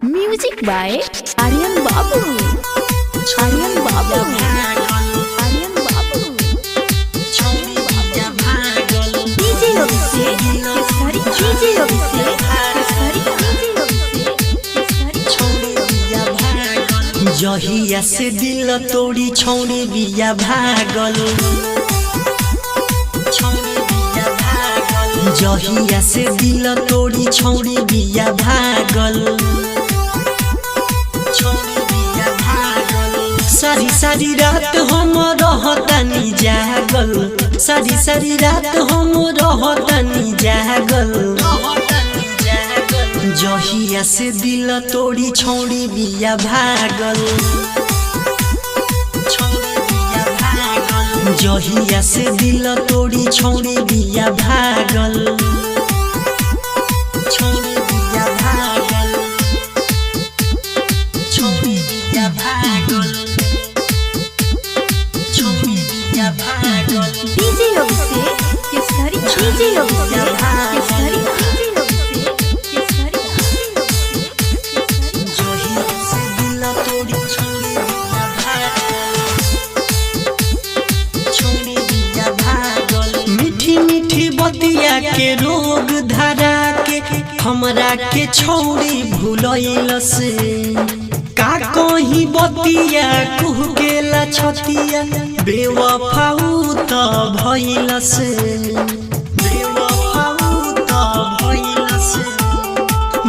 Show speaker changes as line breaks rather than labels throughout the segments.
Music by Aryan बाबू। आर्यन बाबू। आर्यन बाबू। डीजे अभिषेक केसरी। डीजे अभिषेक केसरी।
जहिया से दिल तोड़ी छौड़ी बिया भागल। जहिया से दिल तोड़ी छौड़ी बिया भागल। सारी सारी रात हम रहतानी जागल। सारी सारी रात हम रहतानी जागल। जहिया से दिल तोड़ी छौड़ी बिया भागल। जहिया से दिल तोड़ी छौड़ी बिया भागल। छौड़ी बिया भागल। छौड़ी बिया भागल। छौड़ी बिया भागल।
डीजे अभिषेक केसरी। डीजे अभिषेक केसरी।
बतिया के रोग धरा के हमरा के छौड़ी भूलैल से का कहीं बतिया कुह गेला छतिया बेवफाऊ त भइल से। बेवफाऊ त भइल से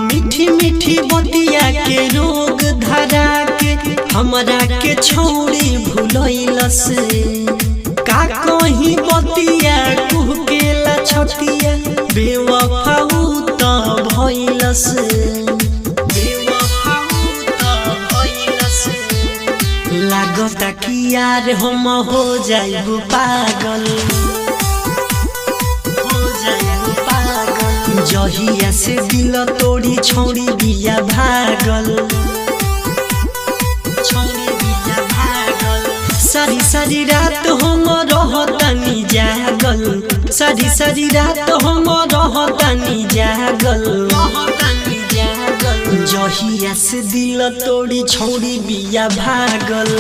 मीठी मीठी बतिया के रोग धरा के हमरा के छौड़ी भूलैल से का कहीं बतिया कुह गेला छतिया बेवफाऊ त भइल से। बेवफाऊ त भइल से लागता कि यार हम हो जाइबू पागल। हो जाइबू पागल। जहिया से दिल तोड़ी छौड़ी बिया भागल। छौड़ी बिया भागल। सारी सारी रात हम रहतानी जागल। सारी सारी रात हम रहतानी जागल। जहिया से दिल तोड़ी छौड़ी बिया भागल।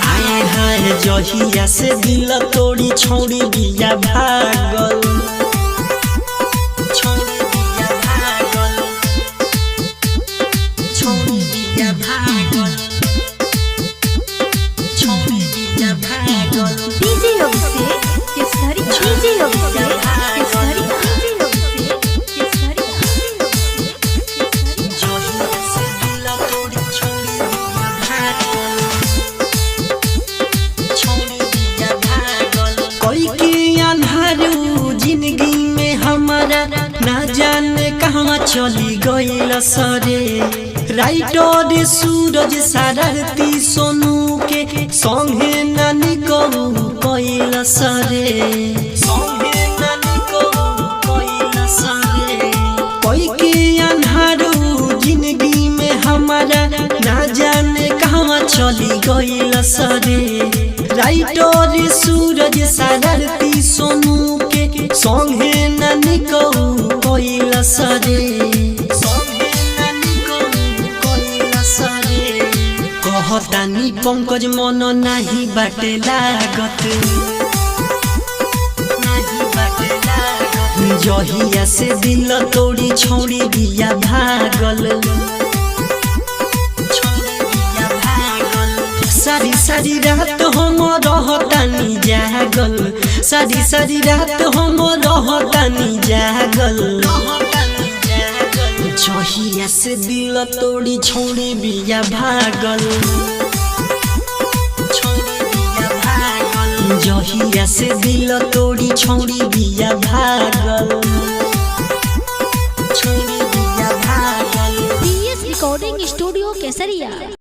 हाय हाय जहिया से दिल तोड़ी छौड़ी बिया भागल। छौड़ी बिया भागल। छौड़ी बिया भागल।
डीजे अभिषेक केसरी। डीजे अभिषेक केसरी।
कोई की अन्हारू जिंदगी में हमारा ना जाने कहाँ चली गइल सरे। राइटर सूरज शरारती सोनू के संगे नानी कहू कइल सरे। संगे नानी कहू कइल सरे कोई के अन्हारू जिंदगी में हमारा ना जाने कहाँ चली गइल सरे। राइटर सूरज शरारती सोनू के संगे नानी कहू कइल सरे। कहतानी पंकज मन नाही बाटे लागत। जहिया से दिल तोड़ी छौड़ी बिया भागल। सारी सारी रात हम रहतानी जागल। सारी सारी रात हम रहतानी जागल। जहिया से दिल तोड़ी छौड़ी बिया भागल। जहिया से दिल तोड़ी छौड़ी बिया भागल।
डीएस रिकॉर्डिंग स्टूडियो केसरिया।